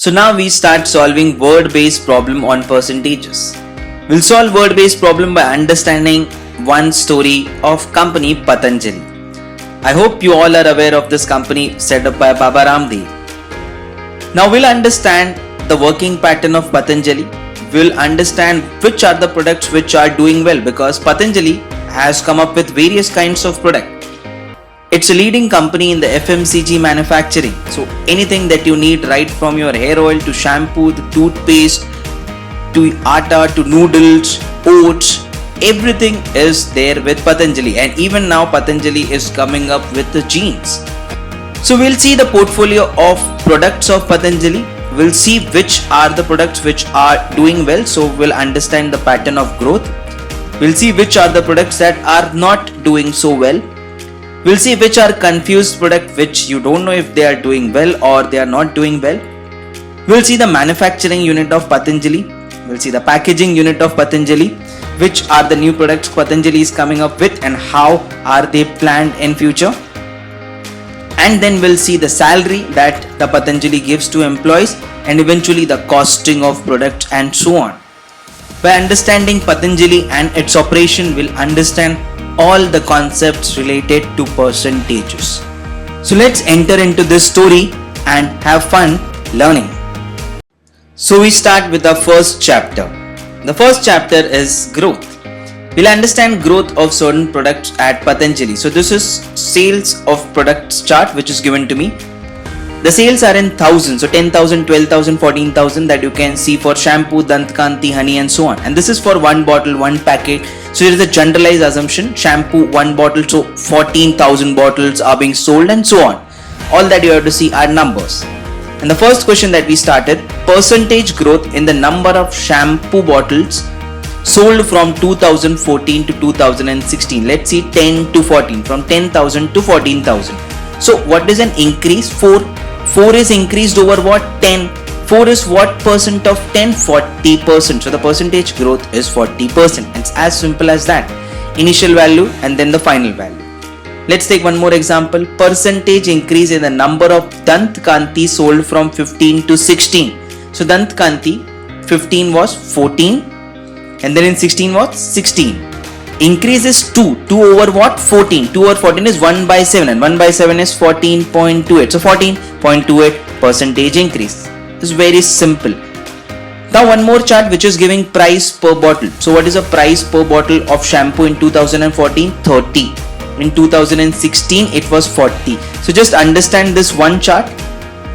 So now we start solving word-based problem on percentages. We'll solve word-based problem by understanding one story of company Patanjali. I hope you all are aware of this company set up by Baba Ramdev. Now we'll understand the working pattern of Patanjali. We'll understand which are the products which are doing well, because Patanjali has come up with various kinds of products. It's a leading company in the FMCG manufacturing. So anything that you need, right from your hair oil to shampoo, the toothpaste, to atta, to noodles, oats, everything is there with Patanjali. And even now Patanjali is coming up with the jeans. So we'll see the portfolio of products of Patanjali. We'll see which are the products which are doing well. So we'll understand the pattern of growth. We'll see which are the products that are not doing so well. We'll see which are confused products which you don't know if they are doing well or they are not doing well. We'll see the manufacturing unit of Patanjali. We'll see the packaging unit of Patanjali. Which are the new products Patanjali is coming up with and how are they planned in future. And then we'll see the salary that the Patanjali gives to employees and eventually the costing of products and so on. By understanding Patanjali and its operation, we'll understand all the concepts related to percentages. So let's enter into this story and have fun learning. So we start with the first chapter. The first chapter is growth. We'll understand growth of certain products at Patanjali. So this is sales of products chart which is given to me. The sales are in thousands, so 10,000, 12,000, 14,000 that you can see for shampoo, Dantkanti, honey and so on. And this is for one bottle, one packet. So it is a generalized assumption, shampoo, one bottle, so 14,000 bottles are being sold and so on. All that you have to see are numbers. And the first question that we started, percentage growth in the number of shampoo bottles sold from 2014 to 2016. Let's see 10 to 14, from 10,000 to 14,000. So what is an increase? 4 is increased over what? 10. 4 is what percent of 10? 40%. So the percentage growth is 40%. It's as simple as that. Initial value and then the final value. Let's take one more example. Percentage increase in the number of Dantkanti sold from 15 to 16. So Dantkanti 15 was 14 and then in 16 was 16. Increase is 2. 2 over what? 14. 2 over 14 is 1 by 7 and 1 by 7 is 14.28. So 14.28 percentage increase. It's very simple. Now one more chart which is giving price per bottle. So what is a price per bottle of shampoo in 2014? 30. In 2016 it was 40. So just understand this one chart.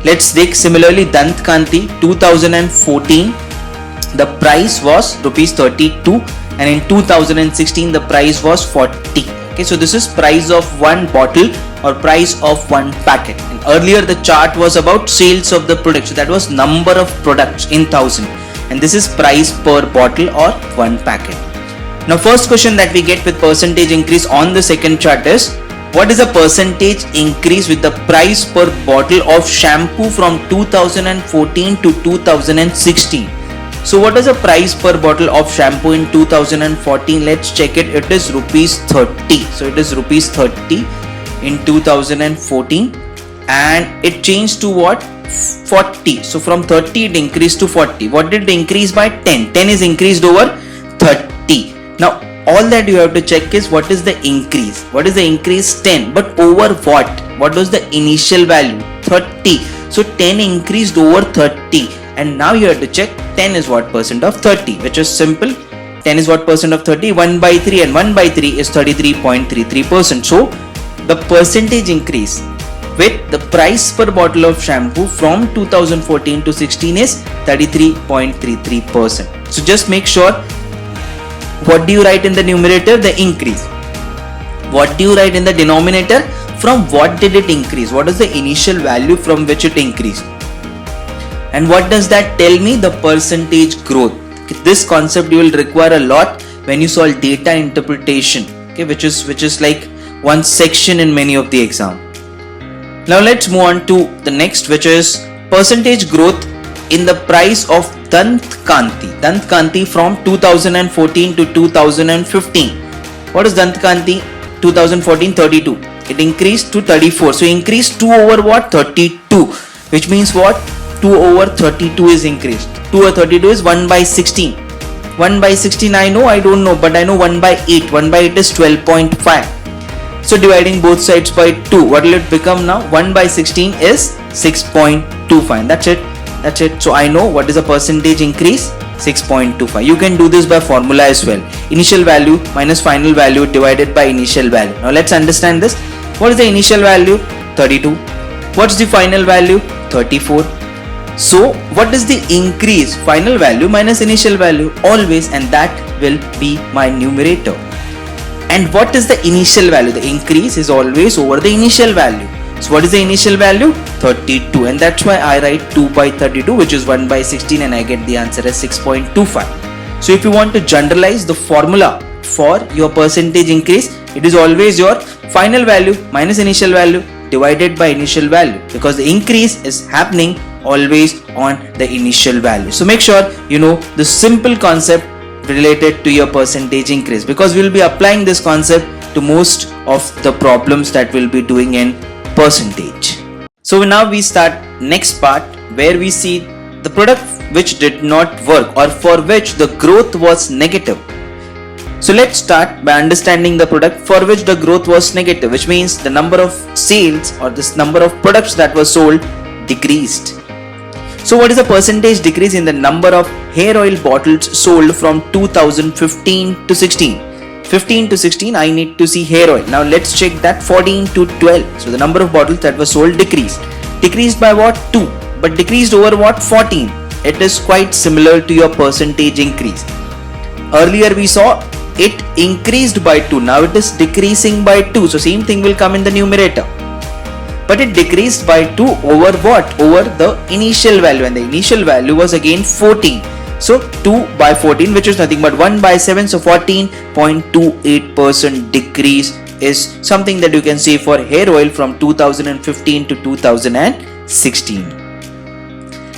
Let's take similarly Dantkanti 2014. The price was rupees 32 and in 2016 the price was 40. Okay, so this is price of one bottle or price of one packet. And earlier the chart was about sales of the product. So that was number of products in thousand. And this is price per bottle or one packet. Now first question that we get with percentage increase on the second chart is, what is a percentage increase with the price per bottle of shampoo from 2014 to 2016? So what is the price per bottle of shampoo in 2014? Let's check it. It is rupees 30. So it is rupees 30 in 2014 and it changed to what? 40. So from 30 it increased to 40. What did it increase by? 10. 10 is increased over 30. Now all that you have to check is what is the increase. What is the increase? 10. But over what? What was the initial value? 30. So 10 increased over 30. And now you have to check 10 is what percent of 30, which is simple. 10 is what percent of 30? 1 by 3 and 1 by 3 is 33.33%. So the percentage increase with the price per bottle of shampoo from 2014 to 16 is 33.33%. So just make sure, what do you write in the numerator? The increase. What do you write in the denominator? From what did it increase? What is the initial value from which it increased? And what does that tell me? The percentage growth. This concept you will require a lot when you solve data interpretation, okay, which is like one section in many of the exam. Now let's move on to the next, which is percentage growth in the price of Dantkanti. Dantkanti from 2014 to 2015. What is Dantkanti? 2014 32. It increased to 34. So increased 2 over what? 32. Which means what? 2 over 32 is increased. 2 over 32 is 1 by 16. 1 by 16 I know, I don't know, but I know 1 by 8. 1 by 8 is 12.5. So dividing both sides by 2, what will it become now? 1 by 16 is 6.25. That's it. That's it. So I know what is the percentage increase? 6.25. You can do this by formula as well. Initial value minus final value divided by initial value. Now let's understand this. What is the initial value? 32. What's the final value? 34. So what is the increase? Final value minus initial value always, and that will be my numerator. And what is the initial value? The increase is always over the initial value. So what is the initial value? 32, and that's why I write 2 by 32, which is 1 by 16, and I get the answer as 6.25. So if you want to generalize the formula for your percentage increase, it is always your final value minus initial value divided by initial value, because the increase is happening always on the initial value. So make sure you know the simple concept related to your percentage increase, because we will be applying this concept to most of the problems that we'll be doing in percentage. So now we start next part where we see the product which did not work or for which the growth was negative. So let's start by understanding the product for which the growth was negative, which means the number of sales or this number of products that were sold decreased. So what is the percentage decrease in the number of hair oil bottles sold from 2015 to 16? 15 to 16, I need to see hair oil. Now let's check that. 14 to 12. So the number of bottles that were sold decreased. Decreased by what? 2. But decreased over what? 14. It is quite similar to your percentage increase. Earlier we saw it increased by 2. Now it is decreasing by 2. So same thing will come in the numerator. But it decreased by 2 over what? Over the initial value, and the initial value was again 14. So 2 by 14, which is nothing but 1 by 7. So 14.28% decrease is something that you can say for hair oil from 2015 to 2016.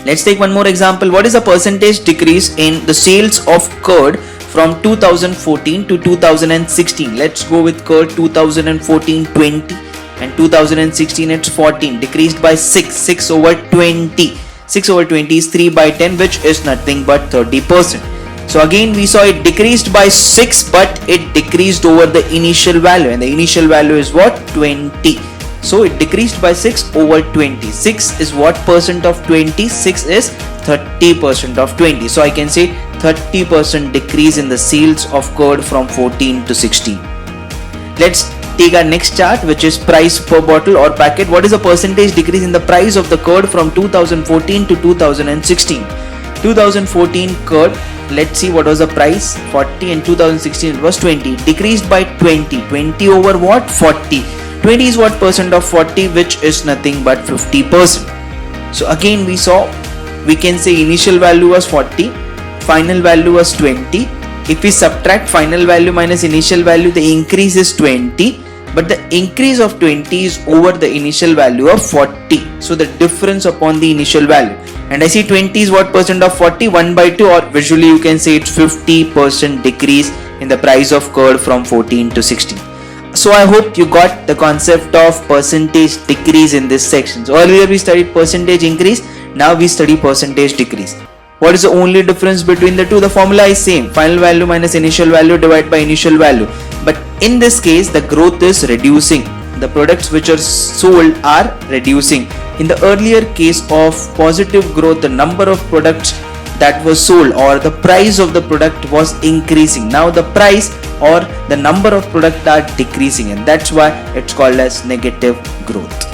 Let's take one more example. What is the percentage decrease in the sales of curd from 2014 to 2016? Let's go with curd. 2014 20 and 2016 it's 14. Decreased by 6. 6 over 20. 6 over 20 is 3 by 10, which is nothing but 30%. So again we saw it decreased by 6, but it decreased over the initial value, and the initial value is what? 20. So it decreased by 6 over 20. 6 is what percent of 20? 6 is 30% of 20. So I can say 30% decrease in the sales of curd from 14 to 16. Let's take our next chart, which is price per bottle or packet. What is the percentage decrease in the price of the curd from 2014 to 2016? 2014 curd, let's see what was the price. 40, and 2016 it was 20. Decreased by 20. 20 over what? 40. 20 is what percent of 40, which is nothing but 50%. So again we saw, we can say initial value was 40, final value was 20. If we subtract final value minus initial value, the increase is 20, but the increase of 20 is over the initial value of 40. So the difference upon the initial value, and I see 20 is what percent of 40? 1 by 2, or visually you can say it's 50% decrease in the price of curd from 14 to 16. So I hope you got the concept of percentage decrease in this section. So earlier we studied percentage increase, now we study percentage decrease. What is the only difference between the two? The formula is same. Final value minus initial value divided by initial value. But in this case, the growth is reducing. The products which are sold are reducing. In the earlier case of positive growth, the number of products that was sold or the price of the product was increasing. Now the price or the number of products are decreasing, and that's why it's called as negative growth.